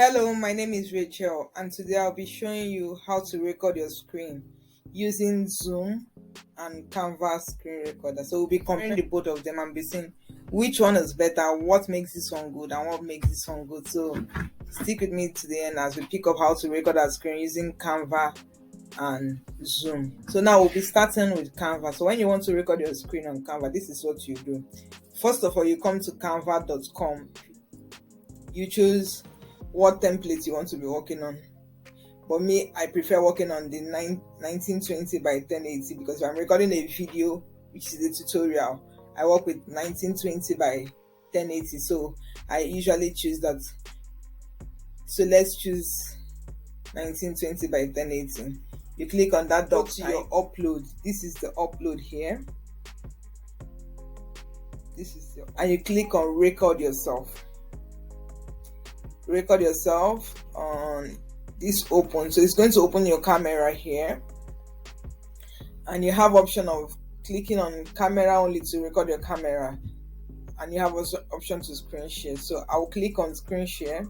Hello, my name is Rachel, and today I'll be showing you how to record your screen using Zoom and Canva screen recorder. So we'll be comparing the both of them and be seeing which one is better, what makes this one good, and what makes this one good. So stick with me to the end as we pick up how to record our screen using Canva and Zoom. So now we'll be starting with Canva. So when you want to record your screen on Canva, this is what you do. First of all, you come to canva.com. You choose what template you want to be working on. For me, I prefer working on the 1920 by 1080 because if I'm recording a video, which is a tutorial, I work with 1920 by 1080. So I usually choose that. So let's choose 1920 by 1080. You click on that dot to your upload. This is the upload here. And you click on record yourself. Record yourself on this open, so it's going to open your camera here, and you have option of clicking on camera only to record your camera, and you have also option to screen share. So I'll click on screen share.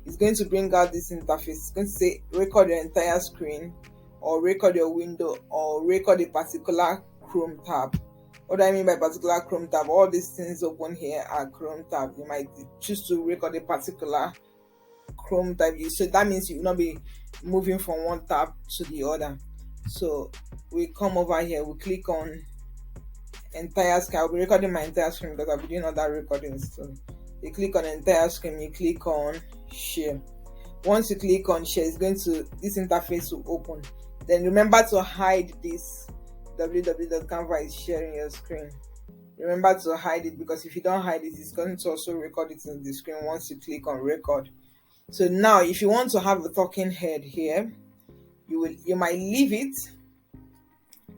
It's going to bring out this interface. It's going to say record your entire screen, or record your window, or record a particular Chrome tab. What do I mean by particular Chrome tab? All these things open here are Chrome tab. You might choose to record a particular Chrome tab, so that means you will not be moving from one tab to the other. So we come over here, we click on entire screen. I'll be recording my entire screen because I'll be doing other recordings. So you click on entire screen, you click on share. Once you click on share, it's going to, this interface will open. Then remember to hide this www.canva is sharing your screen. Remember to hide it, because if you don't hide it, it's going to also record it in the screen once you click on record. So now if you want to have a talking head here, you might leave it,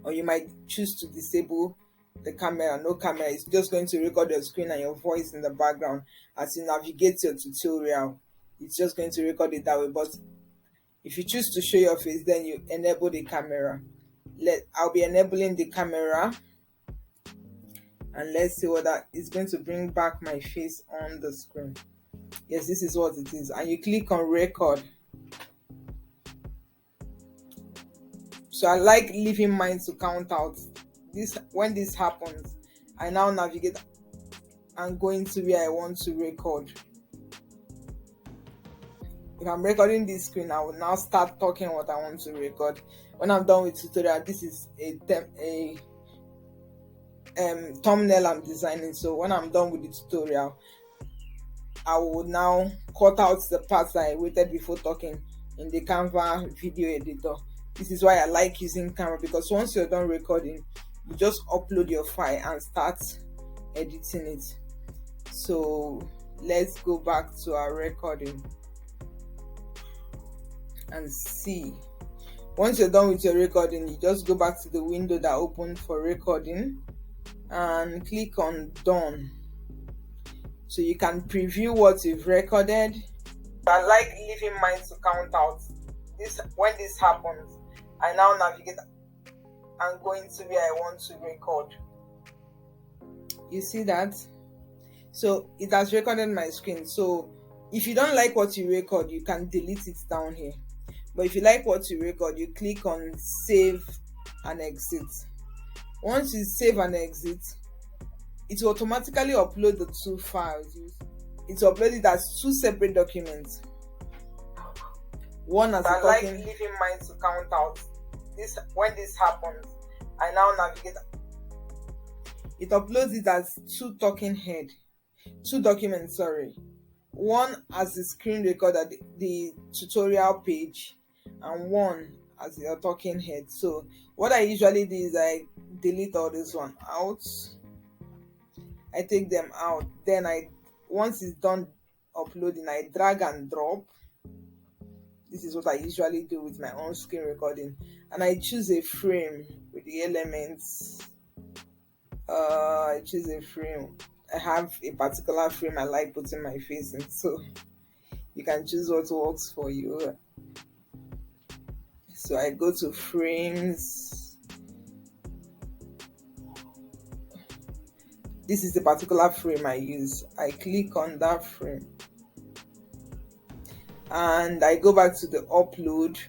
or you might choose to disable the camera. No camera, it's just going to record your screen and your voice in the background as you navigate your tutorial. It's just going to record it that way. But if you choose to show your face, then you enable the camera. I'll be enabling the camera, and let's see what that is going to bring back my face on the screen. Yes, this is what it is, and you click on record. So I like leaving mine to count out. When this happens, I now navigate and go into where I want to record. If I'm recording this screen, I will now start talking what I want to record. When I'm done with tutorial, this is a thumbnail I'm designing. So when I'm done with the tutorial, I will now cut out the parts I waited before talking in the Canva video editor. This is why I like using Canva, because once you're done recording, you just upload your file and start editing it. So let's go back to our recording and see. Once you're done with your recording, you just go back to the window that opened for recording and click on done. So you can preview what you've recorded. I like leaving mine to count out. When this happens, I now navigate and go into where I want to record. You see that? So it has recorded my screen. So if you don't like what you record, you can delete it down here. But if you like what you record, you click on save and exit. Once you save and exit, it will automatically upload the two files. It will upload it as two separate documents. One as a talking. I like leaving mine to count out. When this happens, I now navigate. It uploads it as two documents. Sorry, one as the screen recorder, the tutorial page, and one as your talking head. So what I usually do is I delete all this one out. I take them out. Then once it's done uploading, I drag and drop. This is what I usually do with my own screen recording, and I choose a frame with the elements. I choose a frame. I have a particular frame I like putting my face in, so you can choose what works for you. So I go to frames. This is the particular frame I use. I click on that frame. and I go back to the upload.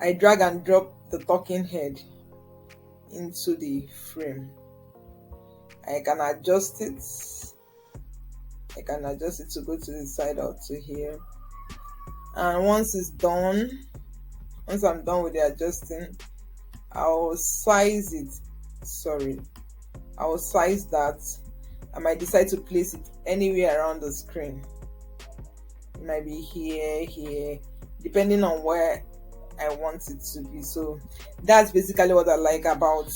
I drag and drop the talking head into the frame. I can adjust it. I can adjust it to go to the side or to here. And once it's done, once I'm done with the adjusting, I'll size it. I will size that. I might decide to place it anywhere around the screen. It might be here, depending on where I want it to be. So that's basically what I like about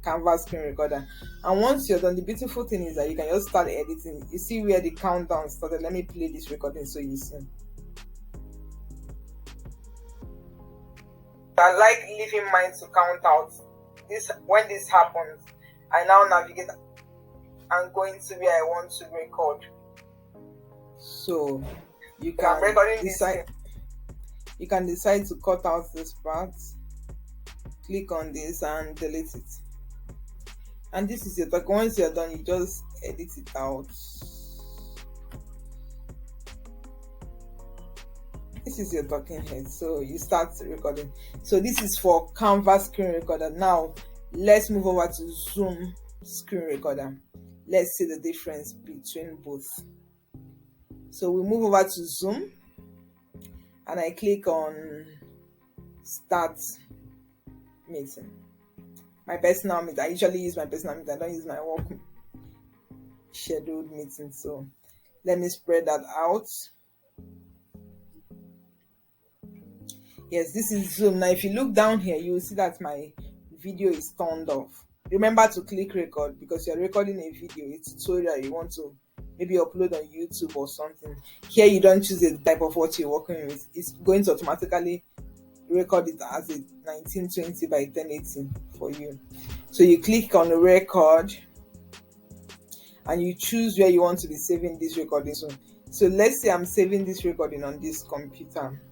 Canva screen recorder. And once you're done, the beautiful thing is that you can just start editing. You see where the countdown started. Let me play this recording so you see. I like leaving mine to count out. When this happens, I now navigate and go into where I want to record. So you can decide to cut out this part, click on this and delete it. And this is your talk. Once you're done, you just edit it out. This is your talking head. So you start recording. So this is for Canva screen recorder. Now let's move over to Zoom screen recorder. Let's see the difference between both. So we move over to Zoom and I click on Start Meeting. My personal meeting. I usually use my personal meeting. I don't use my work scheduled meeting. So let me spread that out. Yes, this is Zoom. Now if you look down here, you will see that my video is turned off. Remember to click record because you're recording a video, a tutorial you want to maybe upload on YouTube or something. Here you don't choose the type of what you're working with. It's going to automatically record it as a 1920 by 1080 for you. So you click on the record and you choose where you want to be saving this recording. So let's say I'm saving this recording on this computer.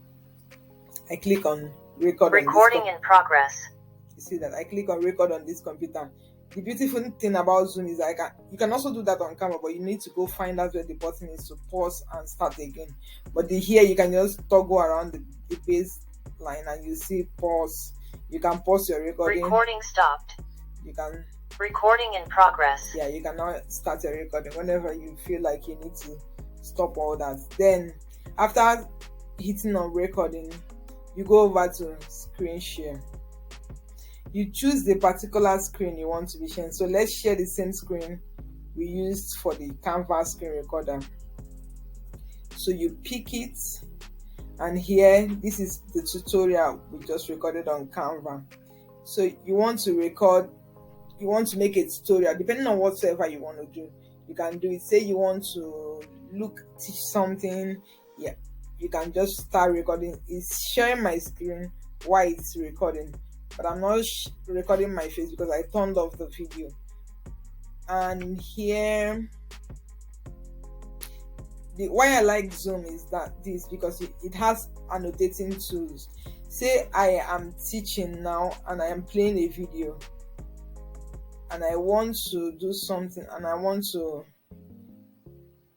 I click on recording in progress. You see that I click on record on this computer. The beautiful thing about Zoom is that you can also do that on camera, but you need to go find out where the button is to pause and start again. But here you can just toggle around the baseline and you see pause. You can pause your recording. Recording stopped. You can recording in progress. Yeah, you can now start your recording whenever you feel like you need to stop all that. Then after hitting on recording, you go over to screen share. You choose the particular screen you want to be sharing. So let's share the same screen we used for the Canva screen recorder. So you pick it, and here this is the tutorial we just recorded on Canva. So you want to record, you want to make a tutorial depending on whatever you want to do. You can do it. Say you want to teach something. Yeah, you can just start recording. It's sharing my screen while it's recording, but I'm not recording my face because I turned off the video. And here, why I like Zoom is because it has annotating tools. Say I am teaching now and I am playing a video and I want to do something and I want to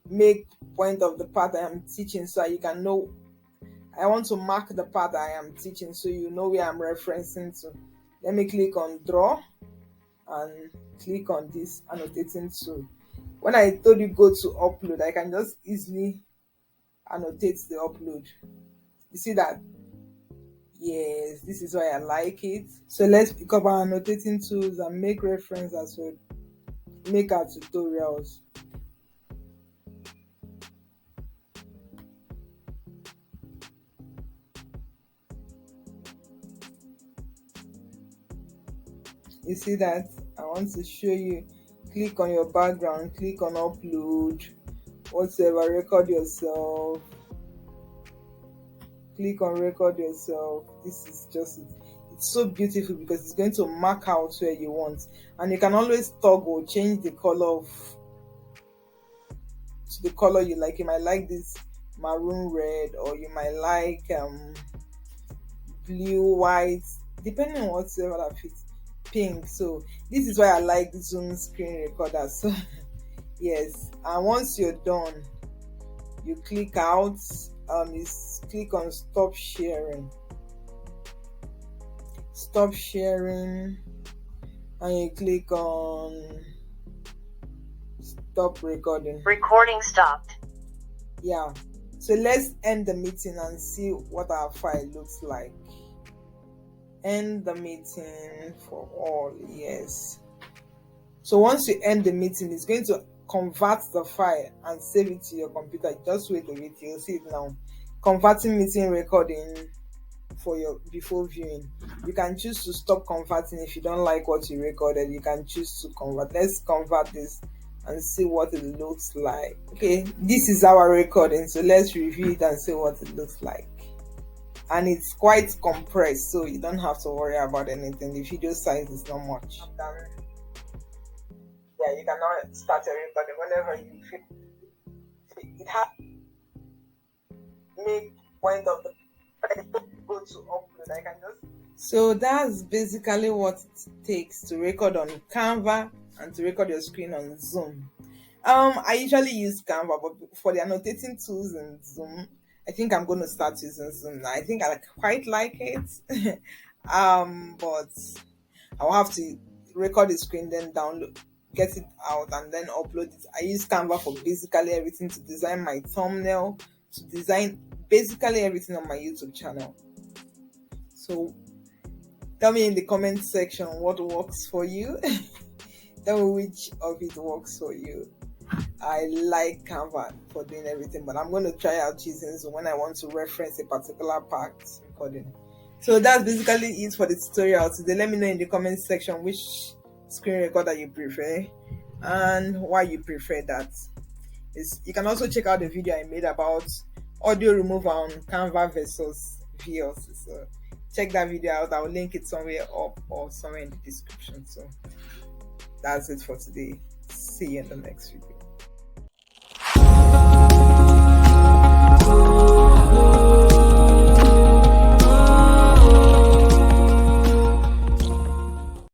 make point of the part I am teaching so you can know. I want to mark the part I am teaching so you know where I'm referencing to. Let me click on draw and click on this annotating tool. When I told you go to upload, I can just easily annotate the upload. You see that? Yes, this is why I like it. So let's pick up our annotating tools and make reference as well. Make our tutorials. You see that? I want to show you. Click on your background, click on upload, whatever, record yourself. Click on record yourself. This is just it. It's so beautiful because it's going to mark out where you want, and you can always toggle, change the color to the color you like. You might like this maroon red, or you might like blue, white, depending on whatever that fits. Pink. So this is why I like Zoom screen recorder. So yes, and once you're done, you click out, you click on stop sharing, and you click on stop recording. Recording stopped. Yeah, so let's end the meeting and see what our file looks like. End the meeting for all. Yes, so once you end the meeting, it's going to convert the file and save it to your computer. Just wait a bit, you'll see it now. Converting meeting recording for your before viewing. You can choose to stop converting if you don't like what you recorded. You can choose to convert. Let's convert this and see what it looks like. Okay, this is our recording, so let's review it and see what it looks like. And it's quite compressed, so you don't have to worry about anything. The video size is not much. Yeah, you can now start a recording whenever you feel it has make point of the go to upload. I can just. So that's basically what it takes to record on Canva and to record your screen on Zoom. I usually use Canva, but for the annotating tools in Zoom, I think I'm going to start using Zoom now. I think I quite like it. But I'll have to record the screen, then download, get it out, and then upload it. I use Canva for basically everything, to design my thumbnail, to design basically everything on my YouTube channel. So tell me in the comment section what works for you. Tell me which of it works for you. I like Canva for doing everything, but I'm going to try out using Zoom when I want to reference a particular part recording. So that's basically it for the tutorial today. Let me know in the comment section which screen recorder you prefer and why you prefer that. You can also check out the video I made about audio removal on Canva versus VLC. So check that video out. I'll link it somewhere up or somewhere in the description. So that's it for today. See you in the next video.